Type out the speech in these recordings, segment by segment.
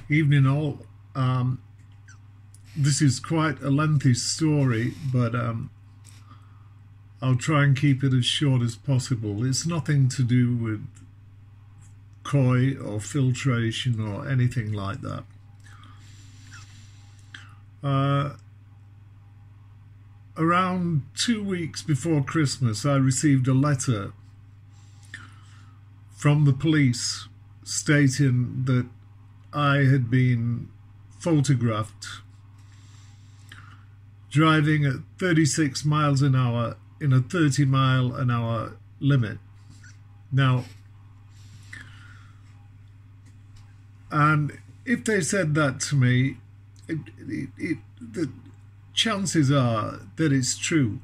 Evening all. This is quite a lengthy story, but I'll try and keep it as short as possible. It's nothing to do with koi or filtration or anything like that. Around 2 weeks before Christmas, I received a letter from the police stating that I had been photographed driving at 36 miles an hour in a 30-mile-an-hour limit. Now, and if they said that to me, the chances are that it's true.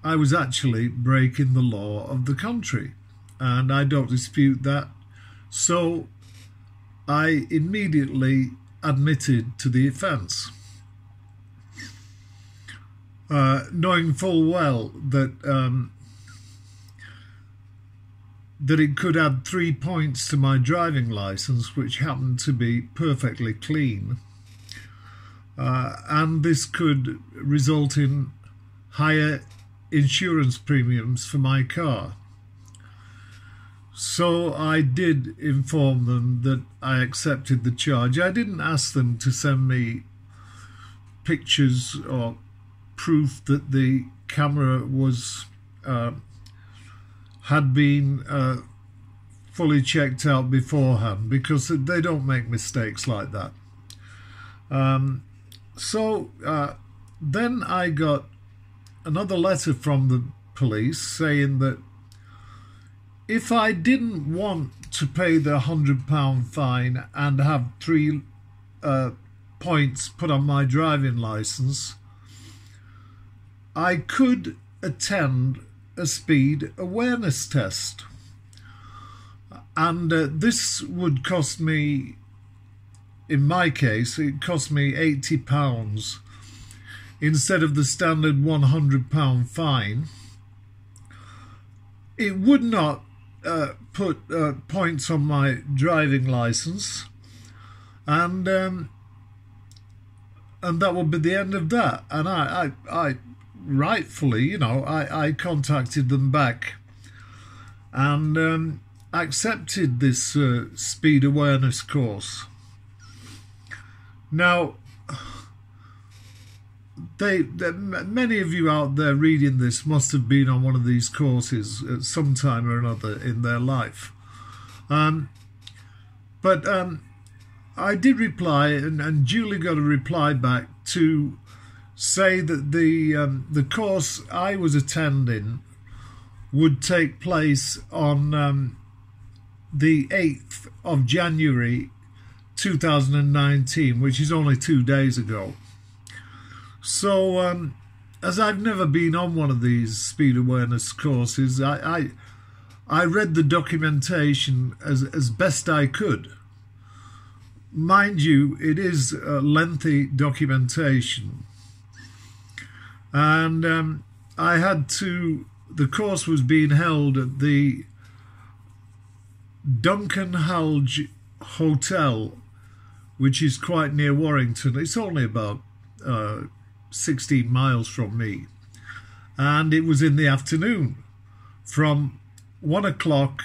I was actually breaking the law of the country, and I don't dispute that. So I immediately admitted to the offence, knowing full well that that it could add 3 points to my driving licence, which happened to be perfectly clean, and this could result in higher insurance premiums for my car. So I did inform them that I accepted the charge. I didn't ask them to send me pictures or proof that the camera was had been fully checked out beforehand, because they don't make mistakes like that. So then I got another letter from the police saying that if I didn't want to pay the £100 fine and have 3 points put on my driving licence, I could attend a speed awareness test. And this would cost me, in my case, it cost me £80 instead of the standard £100 fine. It would not put points on my driving licence, and that would be the end of that. And I rightfully, you know, I contacted them back and accepted this speed awareness course. Now, many of you out there reading this must have been on one of these courses at some time or another in their life. But I did reply, and duly got a reply back to say that the course I was attending would take place on the 8th of January 2019, which is only 2 days ago. So as I've never been on one of these speed awareness courses, I read the documentation as best I could. Mind you, it is a lengthy documentation. And I had to, the course was being held at the Duncanhalge Hotel, which is quite near Warrington. It's only about 16 miles from me. And it was in the afternoon from 1 o'clock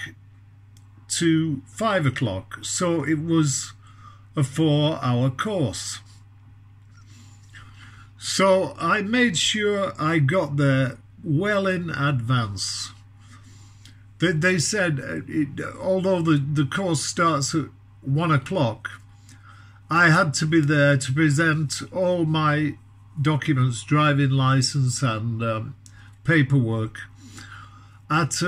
to 5 o'clock. So it was a 4-hour course. So I made sure I got there well in advance. They said, although the course starts at 1 o'clock, I had to be there to present all my documents, driving licence and paperwork, at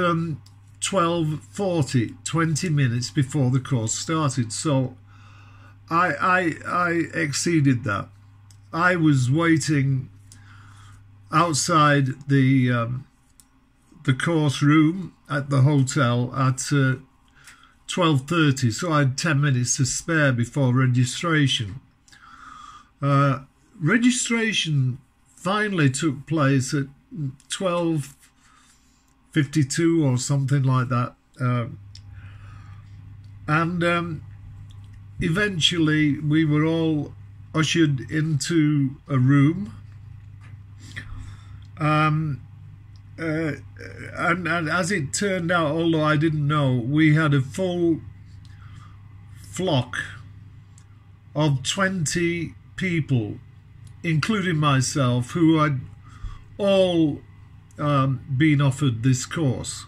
12:40, 20 minutes before the course started. So I exceeded that. I was waiting outside the course room at the hotel at 12:30, so I had 10 minutes to spare before registration. Registration finally took place at 12:52 or something like that, and eventually we were all ushered into a room, and as it turned out, although I didn't know, we had a full flock of 20 people, including myself, who had all been offered this course.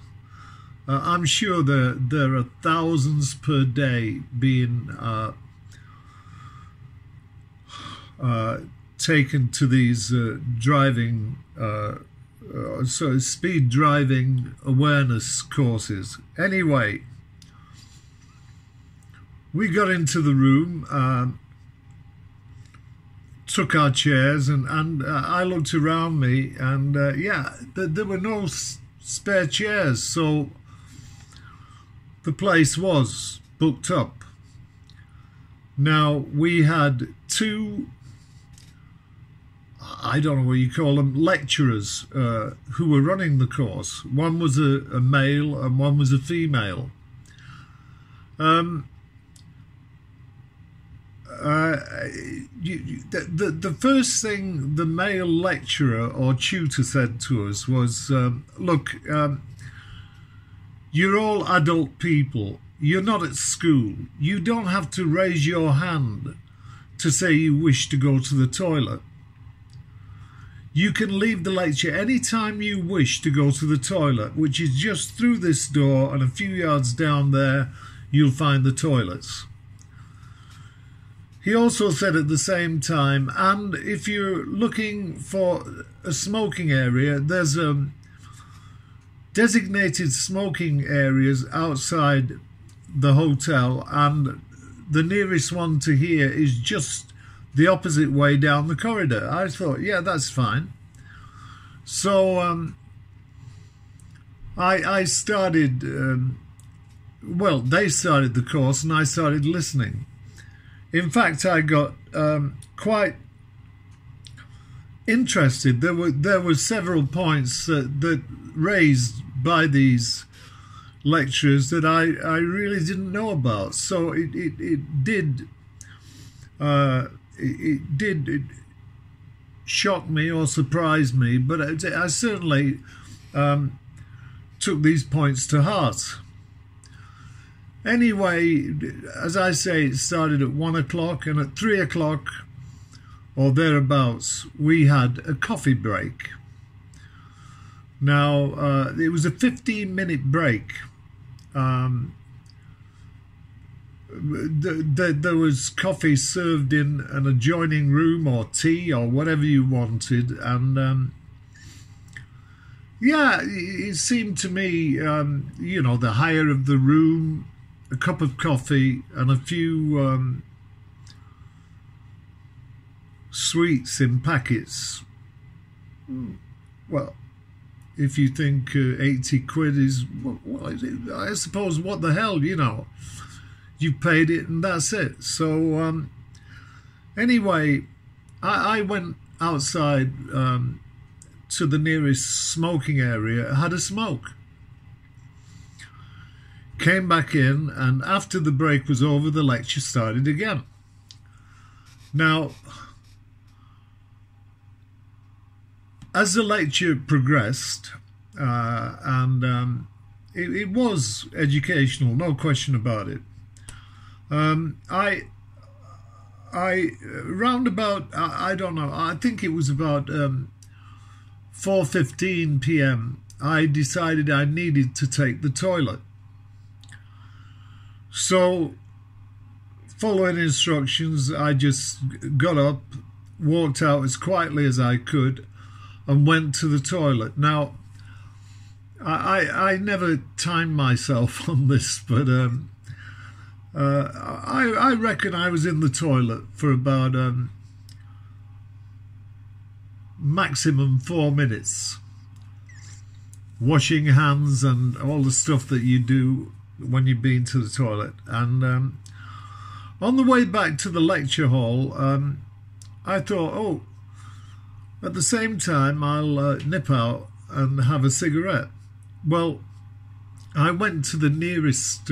I'm sure there are thousands per day being taken to these driving, so speed driving awareness courses. Anyway, we got into the room, took our chairs, and I looked around me, and yeah, there were no spare chairs, so the place was booked up. Now, we had two, I don't know what you call them, lecturers who were running the course. One was a male and one was a female. The first thing the male lecturer or tutor said to us was, look, you're all adult people. You're not at school. You don't have to raise your hand to say you wish to go to the toilet. You can leave the lecture anytime you wish to go to the toilet, which is just through this door, and a few yards down there you'll find the toilets. He also said at the same time, and if you're looking for a smoking area, there's designated smoking areas outside the hotel, and the nearest one to here is just the opposite way down the corridor. I thought, yeah, that's fine. So I started, well, they started the course and I started listening. In fact, I got quite interested. There were several points that raised by these lecturers that I really didn't know about. So it did shock me or surprise me, but I certainly took these points to heart. Anyway, as I say, it started at 1 o'clock, and at 3 o'clock or thereabouts we had a coffee break. Now, it was a 15-minute break. There was coffee served in an adjoining room, or tea, or whatever you wanted, and yeah, it seemed to me, you know, the hire of the room, a cup of coffee, and a few sweets in packets. Well, if you think 80 quid is, well, I suppose, what the hell, you know. You paid it and that's it. So anyway, I went outside to the nearest smoking area, had a smoke, came back in, and after the break was over, the lecture started again. Now, as the lecture progressed, and it was educational, no question about it. I round about, I don't know, I think it was about 4:15 p.m. I decided I needed to take the toilet. So, following instructions, I just got up, walked out as quietly as I could, and went to the toilet. Now, I never timed myself on this, but I reckon I was in the toilet for about maximum 4 minutes, washing hands and all the stuff that you do when you've been to the toilet. And on the way back to the lecture hall, I thought, oh, at the same time I'll nip out and have a cigarette. Well, I went to the nearest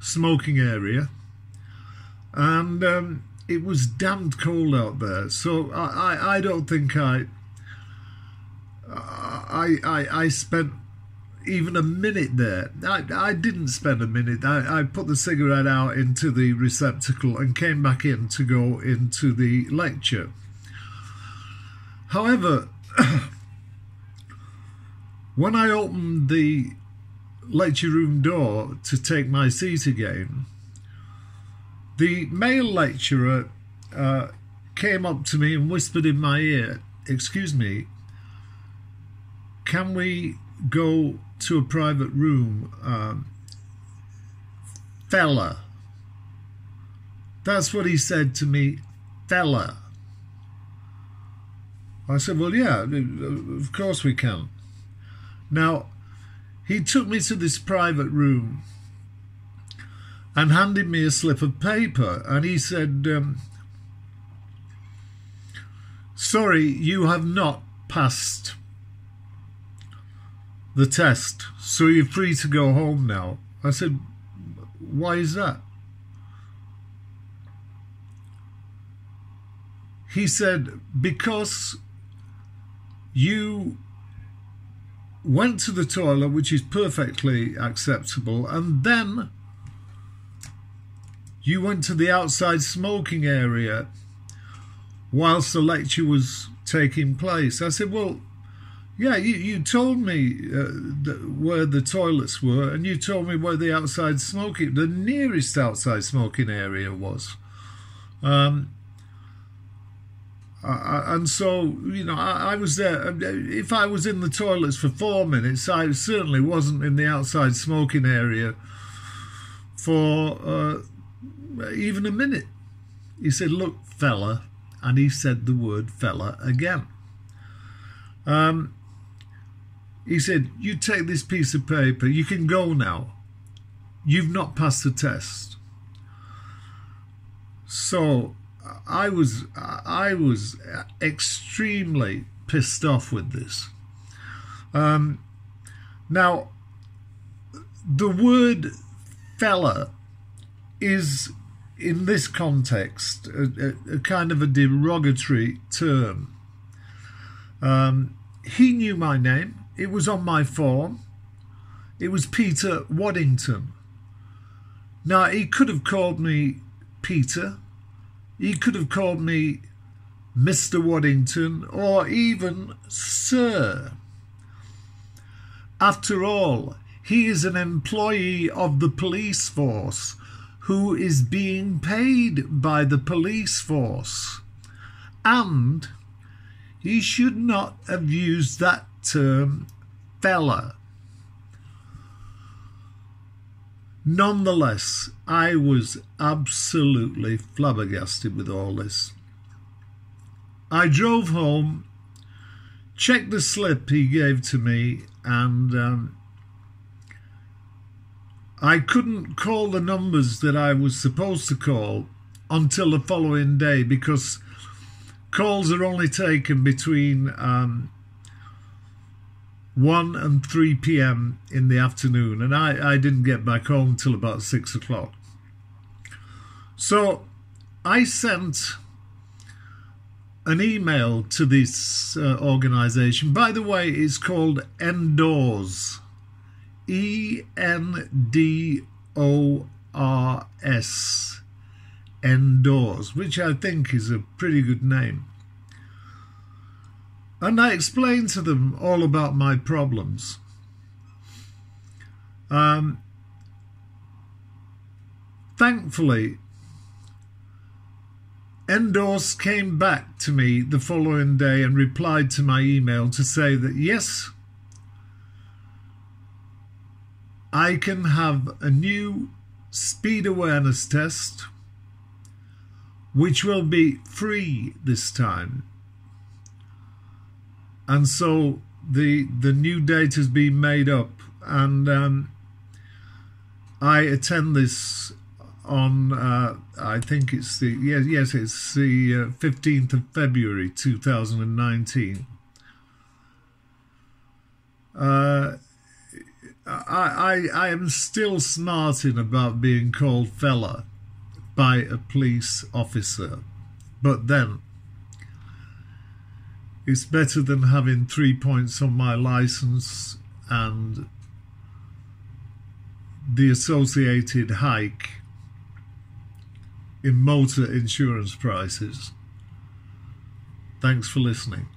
smoking area, and it was damned cold out there. So I don't think I spent even a minute there. I didn't spend a minute. I put the cigarette out into the receptacle and came back in to go into the lecture. However, when I opened the lecture room door to take my seat again, the male lecturer came up to me and whispered in my ear, "Excuse me, can we go to a private room, fella?" That's what he said to me, fella. I said, "Well, yeah, of course we can." Now, he took me to this private room and handed me a slip of paper, and he said, "Sorry, you have not passed the test, so you're free to go home now." I said, "Why is that?" He said, "Because you went to the toilet, which is perfectly acceptable, and then you went to the outside smoking area whilst the lecture was taking place." I said, "Well, yeah, you told me where the toilets were, and you told me where the nearest outside smoking area was. And so, you know, I was there. If I was in the toilets for 4 minutes, I certainly wasn't in the outside smoking area for even a minute." He said, "Look, fella," and he said the word fella again. He said, "You take this piece of paper, you can go now. You've not passed the test." So I was extremely pissed off with this. Now, the word fella is, in this context, a kind of a derogatory term. He knew my name. It was on my form. It was Peter Warrington. Now, he could have called me Peter. He could have called me Mr. Warrington, or even Sir. After all, he is an employee of the police force who is being paid by the police force. And he should not have used that term, fella. Nonetheless, I was absolutely flabbergasted with all this. I drove home, checked the slip he gave to me, and I couldn't call the numbers that I was supposed to call until the following day, because calls are only taken between 1 and 3 p.m. in the afternoon, and I didn't get back home till about 6 o'clock. So I sent an email to this organisation. By the way, it's called Endors, E-N-D-O-R-S, Endors, which I think is a pretty good name. And I explained to them all about my problems. Thankfully, Endors came back to me the following day and replied to my email to say that yes, I can have a new speed awareness test, which will be free this time. And so the new date has been made up, and I attend this on I think it's the it's the 15th of February 2019. I am still smarting about being called fella, by a police officer. But then it's better than having 3 points on my licence and the associated hike in motor insurance prices. Thanks for listening.